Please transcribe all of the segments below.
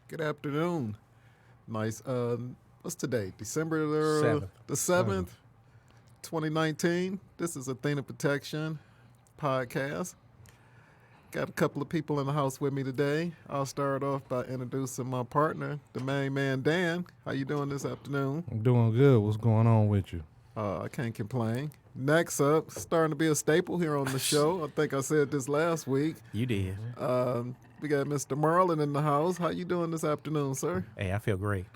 Good afternoon. Nice. What's today? December 7th. the 7th, 2019. This is Athena Protection podcast. Got a couple of people in the house with me today. I'll start off by introducing my partner, the main man, Dan. How you doing this afternoon? I'm doing good. What's going on with you? I can't complain. Next up, starting to be a staple here on the show. I think I said this last week. You did. We got Mr. Marlon in the house. How you doing this afternoon, sir? Hey, I feel great.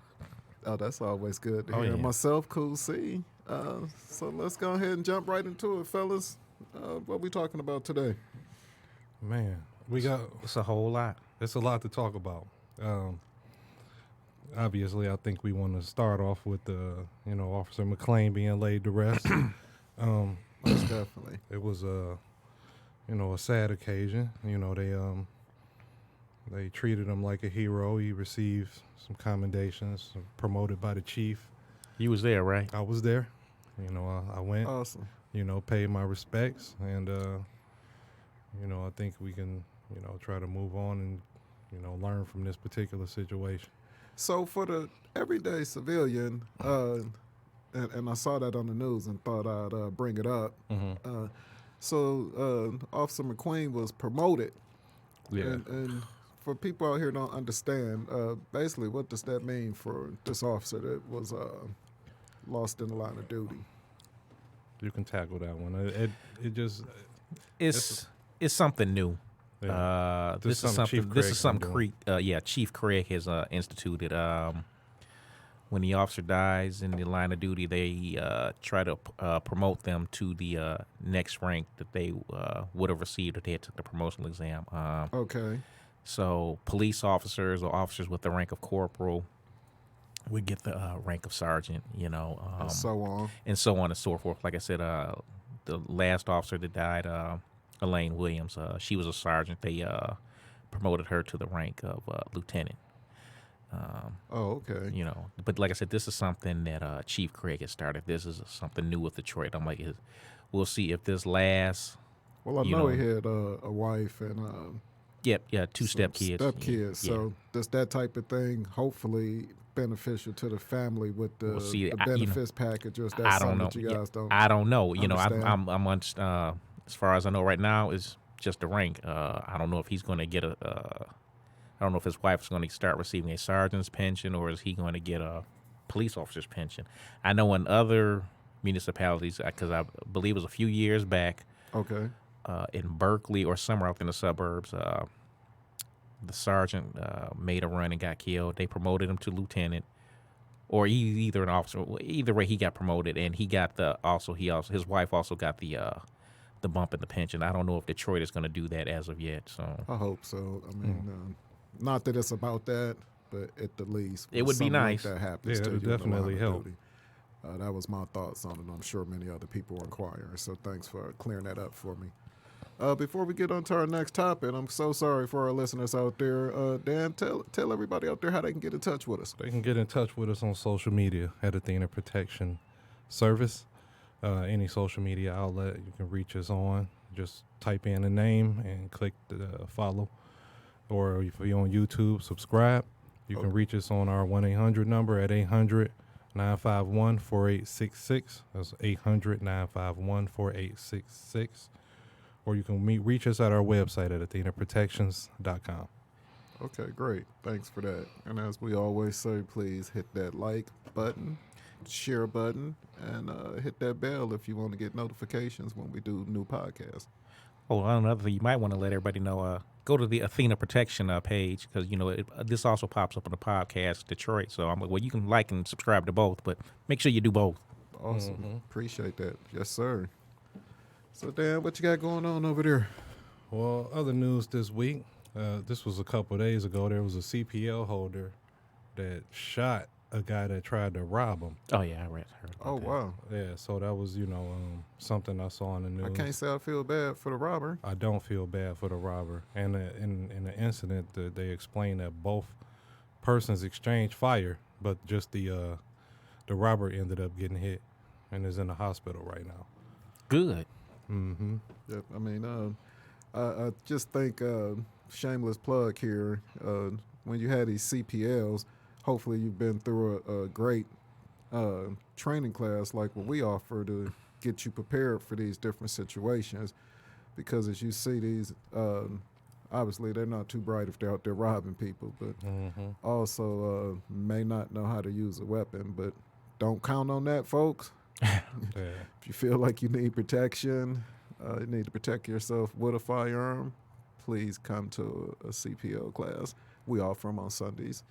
Oh, that's always good to Oh, hear. yeah. Myself, Cool C. So let's go ahead and jump right into it, fellas. What we talking about today? Man, we got It's a whole lot. it's a lot to talk about. Obviously, I think we want to start off with Officer McLane being laid to rest. Most definitely. It was a sad occasion. They treated him like a hero. He received some commendations, promoted by the chief. You was there, right? I was there. I went. Awesome. Paid my respects, and I think we can, try to move on and, learn from this particular situation. So for the everyday civilian, and I saw that on the news and thought I'd bring it up. Mm-hmm. Officer McQueen was promoted. Yeah. And for people out here who don't understand, basically what does that mean for this officer that was lost in the line of duty? You can tackle that one. It just It's something new. yeah. This is something Chief Craig has instituted. When the officer dies in the line of duty, they try to promote them to the next rank that they would have received if they had took the promotional exam. Okay. So police officers or officers with the rank of corporal would get the rank of sergeant, And so on. and so on and so forth. Like I said, the last officer that died, Elaine Williams, she was a sergeant. They promoted her to the rank of lieutenant. Okay. But like I said, this is something that Chief Craig has started. This is something new with Detroit. I'm like, we'll see if this lasts. Well, I know he had a wife and Two step kids. Step-kids. Yeah. So does that type of thing hopefully beneficial to the family with the, We'll see. the benefits package, or is that I something don't know. that you guys don't? I don't know. understand? I'm as far as I know right now, is just a rank. I don't know if he's going to get I don't know if his wife's going to start receiving a sergeant's pension, or is he going to get a police officer's pension. I know in other municipalities, because I believe it was a few years back, Okay. in Berkeley or somewhere out in the suburbs, the sergeant made a run and got killed. They promoted him to lieutenant, or either an officer. Either way, he got promoted, and he got his wife also got the bump in the pension. I don't know if Detroit is going to do that as of yet. So I hope so. I mean, not that it's about that, but at the least, It would be something nice. Like that happens Yeah, to it would you in the definitely line of help. duty. That was my thoughts on it. I'm sure many other people were inquiring. So thanks for clearing that up for me. Before we get on to our next topic, I'm so sorry for our listeners out there. Dan, tell everybody out there how they can get in touch with us. They can get in touch with us on social media at Athena Protection Service. Any social media outlet you can reach us on. Just type in a name and click the follow. Or if you're on YouTube, subscribe. You can reach us on our 1-800 number at 800-951-4866. That's 800-951-4866. Or you can reach us at our website at athenaprotections.com. Okay, great. Thanks for that. And as we always say, please hit that like button, share button, and hit that bell if you want to get notifications when we do new podcasts. Oh, another thing you might want to let everybody know, go to the Athena Protection page, because, this also pops up on the podcast Detroit. So I'm like, well, you can like and subscribe to both, but make sure you do both. Awesome. Appreciate that. Yes, sir. So, Dan, what you got going on over there? Well, other news this week, this was a couple of days ago, there was a CPL holder that shot a guy that tried to rob him. Oh, yeah, I heard about Oh, that. wow. Yeah, so that was, something I saw in the news. I can't say I feel bad for the robber. I don't feel bad for the robber. And in the incident, they explained that both persons exchanged fire, but just the robber ended up getting hit and is in the hospital right now. Good. Mm-hmm. Yep. I mean, I just think shameless plug here. when you had these CPLs, hopefully you've been through a great training class like what we offer to get you prepared for these different situations. Because as you see these, obviously they're not too bright if they're out there robbing people, but also may not know how to use a weapon. But don't count on that, folks. If you feel like you need protection, you need to protect yourself with a firearm, please come to a CPL class. We offer them on Sundays.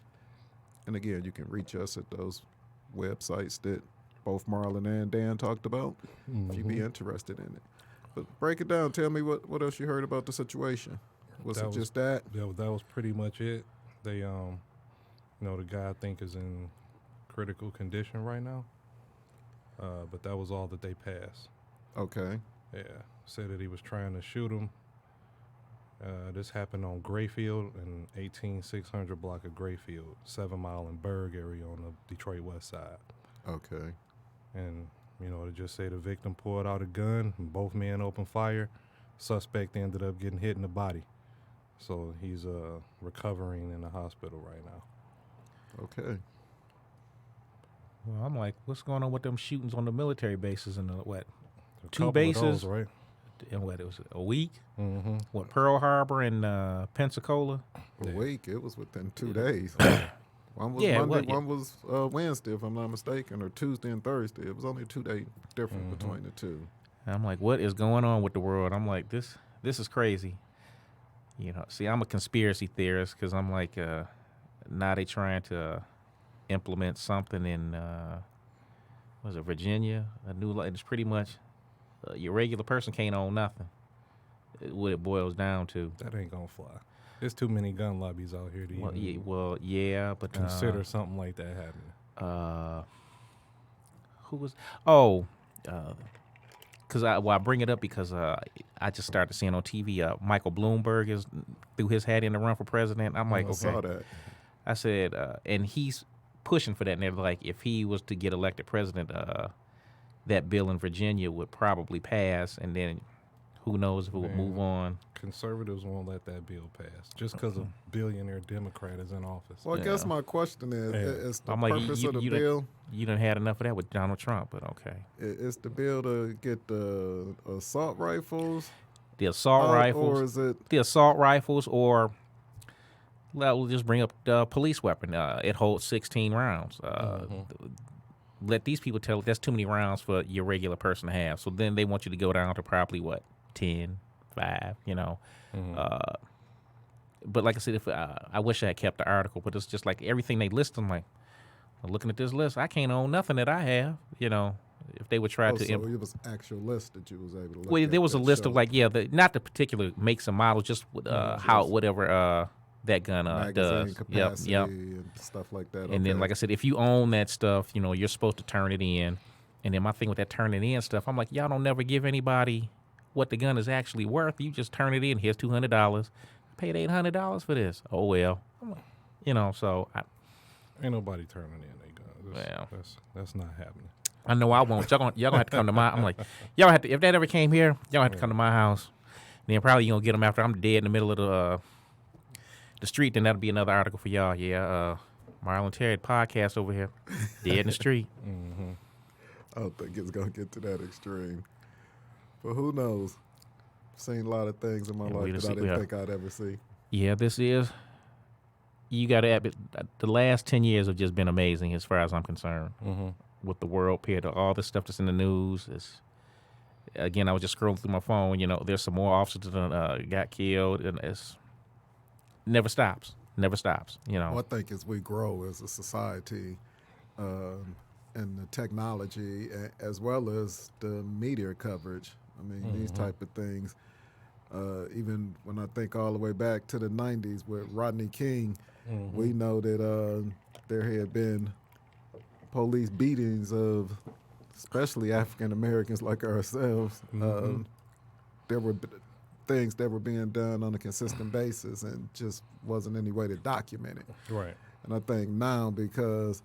And again, you can reach us at those websites that both Marlon and Dan talked about if you'd be interested in it. But break it down. Tell me what else you heard about the situation. Was it just that? Yeah, that was pretty much it. They, the guy I think is in critical condition right now. But that was all that they passed. Okay. Yeah, said that he was trying to shoot him. This happened on Grayfield in 18600 block of Grayfield, 7 Mile and Berg area on the Detroit West Side. Okay. And, to just say the victim pulled out a gun and both men opened fire. Suspect ended up getting hit in the body. So he's recovering in the hospital right now. Okay. Well, I'm like, what's going on with them shootings on the military bases and A 2 couple bases? of those, right? And what, it was a week? Mm-hmm. What, Pearl Harbor and Pensacola? A week. It was within 2 days. One was Monday, one was Wednesday, if I'm not mistaken, or Tuesday and Thursday. It was only a 2-day difference between the two. And I'm like, what is going on with the world? I'm like, this is crazy. See, I'm a conspiracy theorist because I'm like, now they trying to implement something in, was it Virginia? A new law. It's pretty much your regular person can't own nothing. What it boils down to. That ain't gonna fly. There's too many gun lobbies out here to yeah, but consider something like that happening. Who was? Oh, because I bring it up because I just started seeing on TV. Michael Bloomberg is threw his hat in to run for president. I'm like, I okay. saw that. I said, and he's pushing for that. And they're like, if he was to get elected president, that bill in Virginia would probably pass, and then who knows if it would move on. Conservatives won't let that bill pass just because a billionaire Democrat is in office. Well, I guess my question is the I'm like, purpose of the bill? You done had enough of that with Donald Trump, but okay. Is the bill to get the assault rifles? The assault rifles. Or is it? The assault rifles, or we'll just bring up the police weapon. It holds 16 rounds. Let these people tell that's too many rounds for your regular person to have. So then they want you to go down to probably, 10, 5, But like I said, if I wish I had kept the article, but it's just like everything they list. I'm like, looking at this list, I can't own nothing that I have. If they would try to. So it was actual list that you was able to look Well, at there was a list of not the particular makes and models, just how whatever that gun does. Capacity and stuff like that. And then, like I said, if you own that stuff, you're supposed to turn it in. And then my thing with that turning in stuff, I'm like, y'all don't never give anybody what the gun is actually worth. You just turn it in. Here's $200. I paid $800 for this. Oh well, so ain't nobody turning in their guns. That's not happening. I know I won't. Y'all gonna have to come to my. I'm like, y'all have to. If that ever came here, y'all have to come to my house. And then probably you gonna get them after I'm dead in the middle of the street. Then that'll be another article for y'all. Yeah, Marlon Terry podcast over here, dead in the street. I don't think it's gonna get to that extreme, but who knows? Seen a lot of things in my life that I didn't think I'd ever see. Yeah, this is. You got to admit, the last 10 years have just been amazing as far as I'm concerned. With the world, period, all the stuff that's in the news. Again, I was just scrolling through my phone. There's some more officers that got killed, and it's never stops. Never stops. Well, I think as we grow as a society, and the technology, as well as the media coverage. I mean, these type of things. Even when I think all the way back to the 90s with Rodney King, we know that there had been police beatings of especially African Americans like ourselves. There were things that were being done on a consistent basis and just wasn't any way to document it. Right. And I think now because,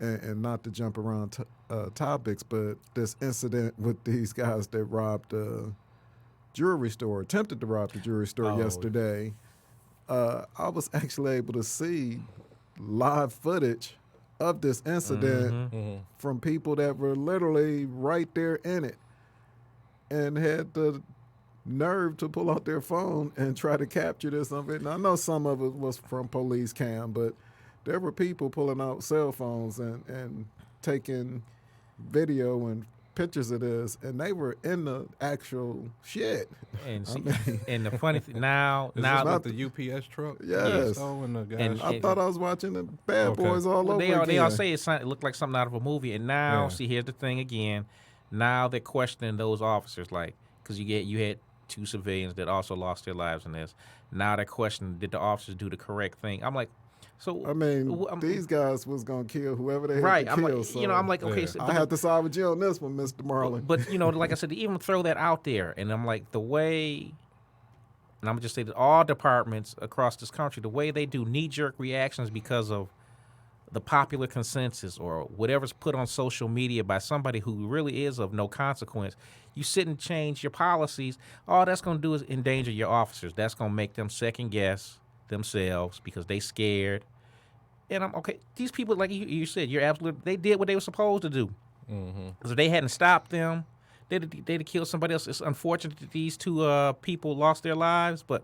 and not to jump around topics, but this incident with these guys that robbed a jewelry store, attempted to rob the jewelry store yesterday, I was actually able to see live footage of this incident from people that were literally right there in it and had the nerve to pull out their phone and try to capture this of it. And I know some of it was from police cam, but there were people pulling out cell phones and taking video and pictures of this, and they were in the actual shit. And see, and the funny thing now Is now this not the UPS truck? Yes. And the guys. And- I thought I was watching the Bad Okay. Boys all over they all again. say it looked like something out of a movie. And now, Yeah. see, here's the thing again. Now they're questioning those officers, like, because you had 2 civilians that also lost their lives in this. Now they're questioning, did the officers do the correct thing? I'm like, so I mean, I'm- these guys was gonna kill whoever they had right? to I'm kill. like, so I'm like, okay, Yeah. so, I have to side with you on this one, Mr. Marlon. but like I said, to even throw that out there, and I'm like, the way, and I'm gonna just say that all departments across this country, the way they do knee-jerk reactions because of the popular consensus or whatever's put on social media by somebody who really is of no consequence, you sit and change your policies. All that's gonna do is endanger your officers. That's gonna make them second guess themselves because they scared. And I'm okay. These people, like you said, you're absolutely. They did what they were supposed to do. Because if they hadn't stopped them, they'd have killed somebody else. It's unfortunate that these 2 people lost their lives, but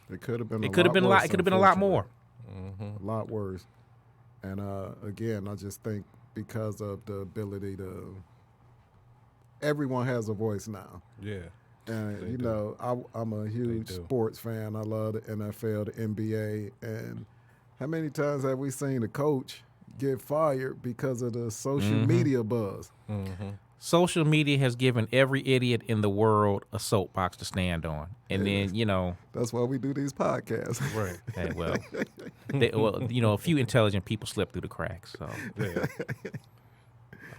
It could have been. it could have been a lot. It could have been a lot more. A lot worse. And again, I just think because of the ability to, everyone has a voice now. Yeah. And They you do. know, I'm a huge do. sports fan. I love the NFL, the NBA, and how many times have we seen a coach get fired because of the social media buzz? Social media has given every idiot in the world a soapbox to stand on, and then That's why we do these podcasts. Right. hey, a few intelligent people slip through the cracks. So Yeah.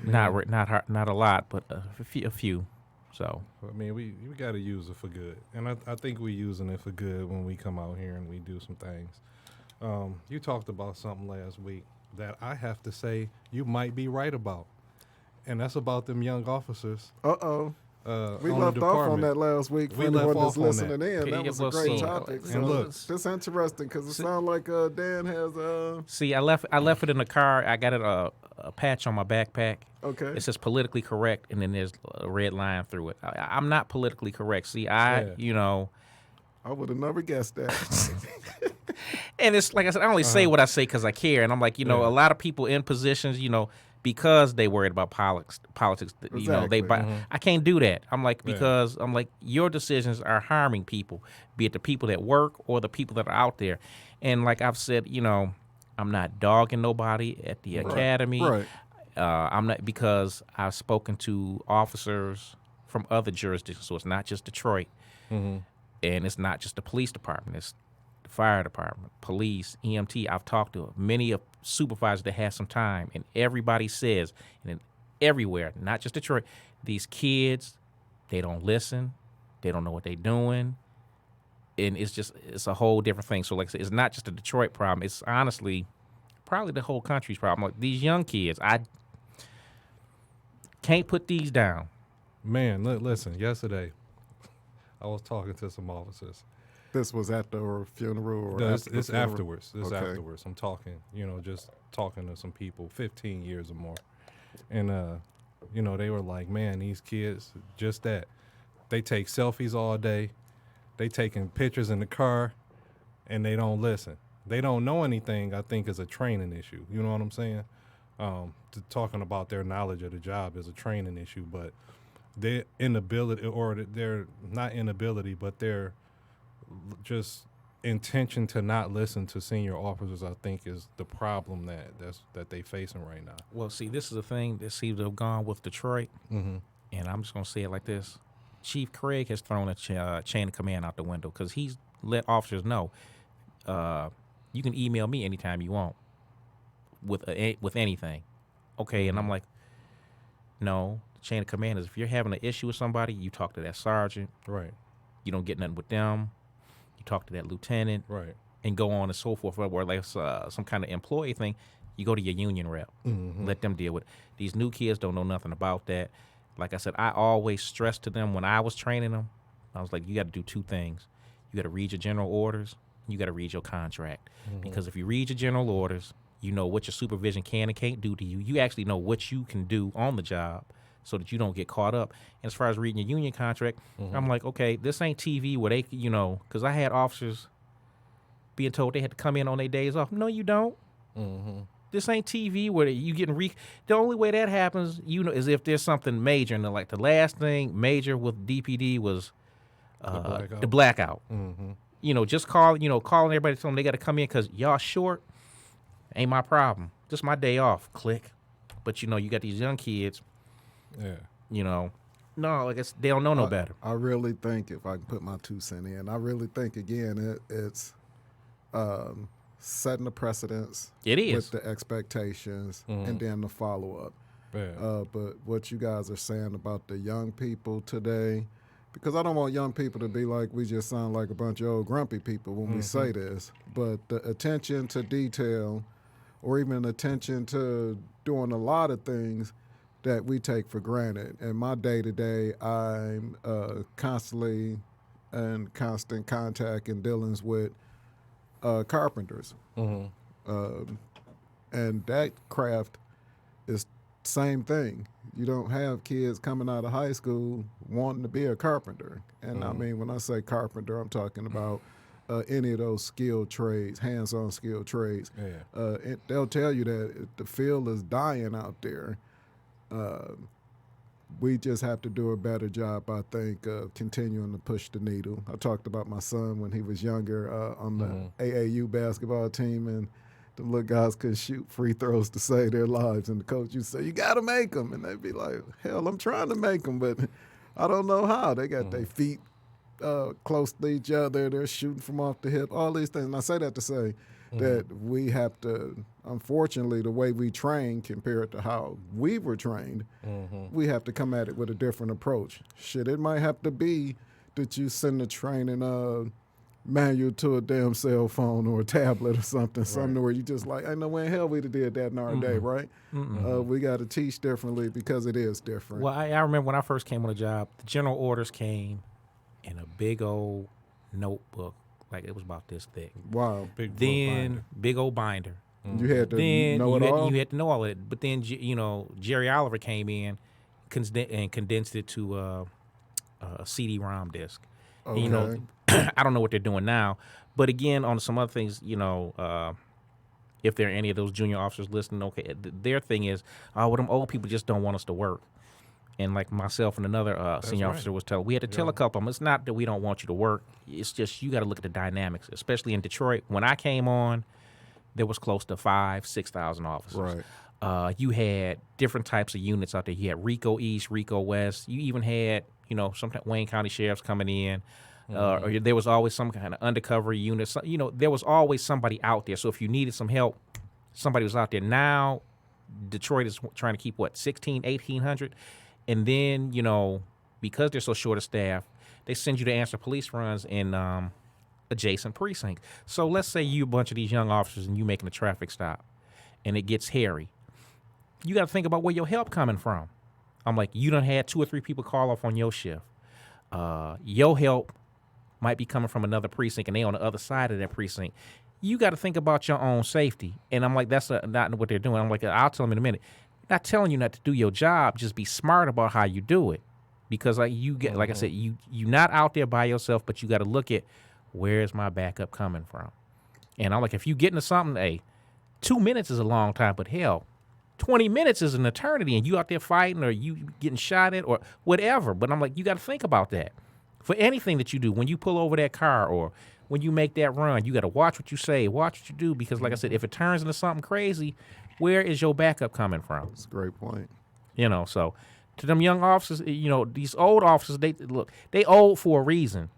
not a lot, but a few. So I mean, we got to use it for good, and I think we're using it for good when we come out here and we do some things. You talked about something last week that I have to say you might be right about, and that's about them young officers. Uh-oh. We on the left off on department. that last week for We left anyone that's off on that. listening in. That Yeah, was a well, great see, topic. and So look. it's interesting because it sounds like Dan has see, I left it in the car. I got it a patch on my backpack. okay. It says politically correct, and then there's a red line through it. I'm not politically correct. See, I would have never guessed that. and it's like I said, I only say what I say because I care. And I'm like, a lot of people in positions, because they worried about politics, Exactly. I can't do that. I'm like, because I'm like, your decisions are harming people, be it the people that work or the people that are out there. And like I've said, I'm not dogging nobody at the academy. Right. I'm not, because I've spoken to officers from other jurisdictions, so it's not just Detroit, and it's not just the police department. It's the fire department, police, EMT. I've talked to many of supervisors that have some time, and everybody says, and everywhere, not just Detroit, these kids, they don't listen, they don't know what they're doing, and it's a whole different thing. So like I said, it's not just a Detroit problem. It's honestly probably the whole country's problem. Like these young kids, I can't put these down. Man, listen. Yesterday, I was talking to some officers. This was at the funeral or No, after the it's funeral? afterwards. It's Okay. afterwards. I'm talking, just talking to some people, 15 years or more. And, they were like, man, these kids, just that. They take selfies all day. They taking pictures in the car, and they don't listen. They don't know anything, I think, is a training issue. You know what I'm saying? Talking about their knowledge of the job is a training issue, but their inability, or their not inability, but their just intention to not listen to senior officers, I think, is the problem that they facing right now. Well, see, this is the thing that seems to have gone with Detroit, and I'm just going to say it like this. Chief Craig has thrown a chain of command out the window because he's let officers know, you can email me anytime you want with anything. Okay, and I'm like, no, the chain of command is if you're having an issue with somebody, you talk to that sergeant. Right. You don't get nothing with them. You talk to that lieutenant. Right. And go on and so forth. Where like some kind of employee thing, you go to your union rep. Let them deal with it. These new kids don't know nothing about that. Like I said, I always stressed to them when I was training them, I was like, you got to do 2 things. You got to read your general orders, You got to read your contract. Because if you read your general orders, you know what your supervision can and can't do to you. You actually know what you can do on the job so that you don't get caught up. And as far as reading your union contract, I'm like, okay, this ain't TV where they, because I had officers being told they had to come in on their days off. No, you don't. This ain't TV where you getting the only way that happens, is if there's something major. And like the last thing major with DPD was the blackout. Just calling everybody, telling them they got to come in because y'all short. Ain't my problem. Just my day off. Click. But you got these young kids. Yeah. No, I guess they don't know no better. I really think, if I can put my 2 cents in, I really think again it's setting the precedence. It is with the expectations and then the follow up. But what you guys are saying about the young people today, because I don't want young people to be like we just sound like a bunch of old grumpy people when we say this, but the attention to detail, or even attention to doing a lot of things that we take for granted. In my day-to-day, I'm constantly in constant contact and dealings with carpenters. And that craft is same thing. You don't have kids coming out of high school wanting to be a carpenter. And I mean, when I say carpenter, I'm talking about any of those skilled trades, hands-on skilled trades. They'll tell you that the field is dying out there. We just have to do a better job, I think, of continuing to push the needle. I talked about my son when he was younger on the AAU basketball team, and the little guys could shoot free throws to save their lives. And the coach used to say, you got to make them. And they'd be like, hell, I'm trying to make them, but I don't know how. They got their feet close to each other. They're shooting from off the hip, all these things. And I say that to say that we have to, unfortunately, the way we train compared to how we were trained, we have to come at it with a different approach. Shit, it might have to be that you send the training manual to a damn cell phone or a tablet or something where you just like, ain't no way in hell we'd have did that in our day, right? We got to teach differently because it is different. Well, I remember when I first came on the job, the general orders came in a big old notebook. Like it was about this thick. Wow. Big old binder. You had to know it all? You had to know all of it. But then, Jerry Oliver came in and condensed it to a CD-ROM disc. Okay. And, I don't know what they're doing now. But again, on some other things, if there are any of those junior officers listening, okay, their thing is, well, them old people just don't want us to work. And like myself and another senior officer was telling, we had to tell a couple of them, it's not that we don't want you to work. It's just you got to look at the dynamics, especially in Detroit. When I came on, there was close to 5,000-6,000 officers. Right. You had different types of units out there. You had Rico East, Rico West. You even had, sometimes Wayne County sheriffs coming in. Or there was always some kind of undercover unit. So, there was always somebody out there. So if you needed some help, somebody was out there. Now, Detroit is trying to keep, 1,800? And then, because they're so short of staff, they send you to answer police runs in adjacent precincts. So let's say you a bunch of these young officers and you making a traffic stop and it gets hairy. You got to think about where your help coming from. I'm like, you done had 2 or 3 people call off on your shift. Your help might be coming from another precinct and they on the other side of that precinct. You got to think about your own safety. And I'm like, that's not what they're doing. I'm like, I'll tell them in a minute. Not telling you not to do your job, just be smart about how you do it. Because like I said, you're not out there by yourself, but you got to look at where's my backup coming from. And I'm like, if you get into something, 2 minutes is a long time, but hell, 20 minutes is an eternity, and you out there fighting or you getting shot at or whatever. But I'm like, you got to think about that. For anything that you do, when you pull over that car or when you make that run, you got to watch what you say, watch what you do, because like I said, if it turns into something crazy, where is your backup coming from? That's a great point. So to them young officers, these old officers, they old for a reason.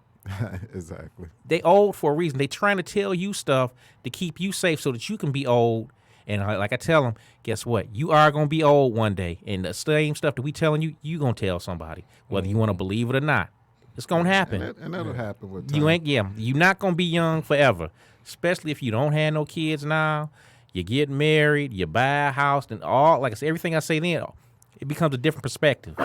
Exactly. They old for a reason. They trying to tell you stuff to keep you safe so that you can be old. And like I tell them, guess what? You are going to be old one day. And the same stuff that we telling you, you going to tell somebody, whether you want to believe it or not. It's going to happen. And that'll happen with time. You're not going to be young forever, especially if you don't have no kids now. You get married, you buy a house, and all, like I said, everything I say then, it becomes a different perspective,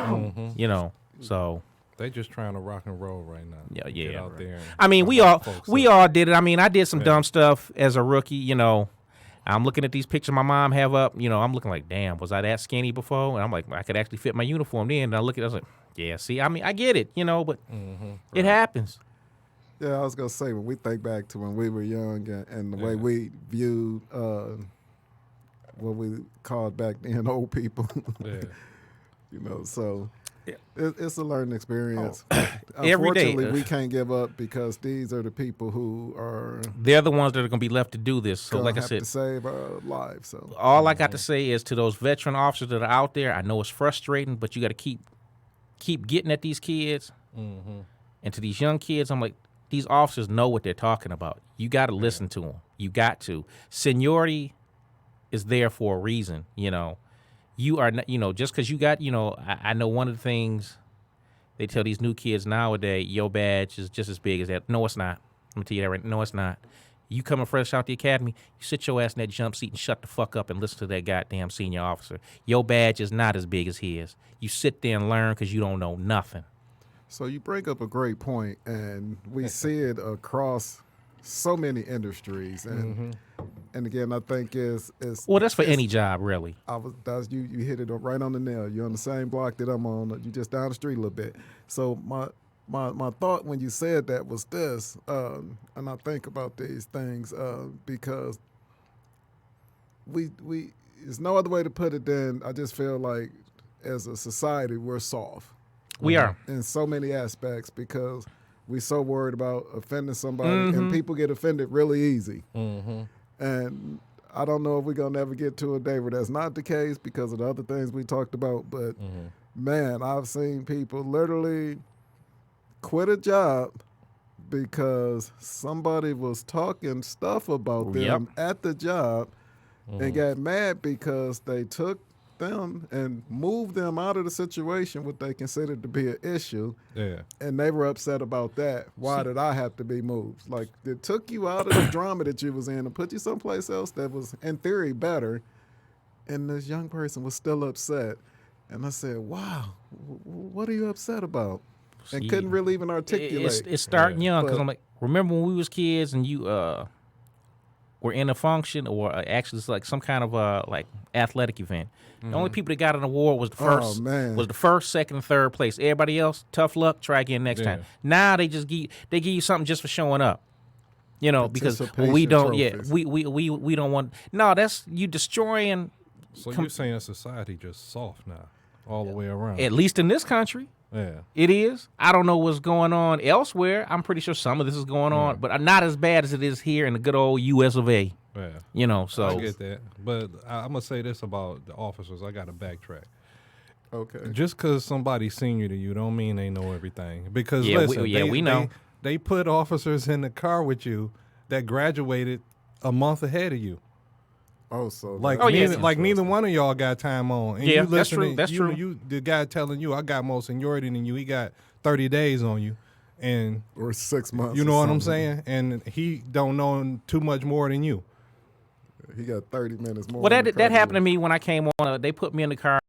So They just trying to rock and roll right now. Yeah, Get out there. And I mean, we rock folks up. all did it. I mean, I did some Yeah. dumb stuff as a rookie. You know, I'm looking at these pictures my mom have up. You know, I'm looking like, damn, was I that skinny before? And I'm like, I could actually fit my uniform then. And I look at it, I was like, yeah. See, I mean, I get it. You know, but it happens. Yeah, I was gonna say when we think back to when we were young and the way we viewed what we called back then old people. Yeah. You know, so it's a learning experience. Every day. Unfortunately, we can't give up because these are the people who are They're the ones that are going to be left to do this. So, gonna like I have said, to save our lives. So all I got to say is to those veteran officers that are out there, I know it's frustrating, but you got to keep getting at these kids. And to these young kids, I'm like, these officers know what they're talking about. You got to listen to them. You got to. Seniority is there for a reason, you know. You are not, you know, just because you got, you know, I know one of the things they tell these new kids nowadays, your badge is just as big as that. No, it's not. I'm going to tell you that right. No, it's not. You coming fresh out the academy, you sit your ass in that jump seat and shut the fuck up and listen to that goddamn senior officer. Your badge is not as big as his. You sit there and learn because you don't know nothing. So you bring up a great point, and we see it across so many industries, and again, I think is Well, that's for any job, really. you hit it right on the nail. You're on the same block that I'm on. You just down the street a little bit. So my thought when you said that was this, and I think about these things because we there's no other way to put it than I just feel like as a society we're soft. We are. In so many aspects because we're so worried about offending somebody, and people get offended really easy. And I don't know if we're going to ever get to a day where that's not the case because of the other things we talked about. But, man, I've seen people literally quit a job because somebody was talking stuff about them at the job and got mad because they took them and moved them out of the situation what they considered to be an issue, and they were upset about that. Why did I have to be moved? Like, it took you out of the drama that you was in and put you someplace else that was in theory better, and this young person was still upset. And I said, wow, what are you upset about? And couldn't really even articulate. It's starting young because But- I'm like, remember when we was kids and you were in a function or actually it's like some kind of like athletic event. The only people that got an award was the first, second, and third place. Everybody else, tough luck. Try again next time. Now they just give you something just for showing up. You know, because we don't. Trophies. We don't want. No, that's you destroying. So you're saying society just soft now, all the way around. At least in this country. Yeah. It is. I don't know what's going on elsewhere. I'm pretty sure some of this is going on, but not as bad as it is here in the good old U.S. of A. Yeah. You know, so I get that. But I'm going to say this about the officers. I got to backtrack. Okay. Just because somebody's senior to you don't mean they know everything. Because, Yeah, listen, we know. They put officers in the car with you that graduated a month ahead of you. Oh, so Like, that's neither one of y'all got time on. And Yeah, you that's true. listening- That's you, true. You, the guy telling you, I got more seniority than you. He got 30 days on you. And or 6 months. you or know what I'm something. saying? And he don't know too much more than you. He got 30 minutes more. well, on the that happened to clock. me when I came on. They put me in the car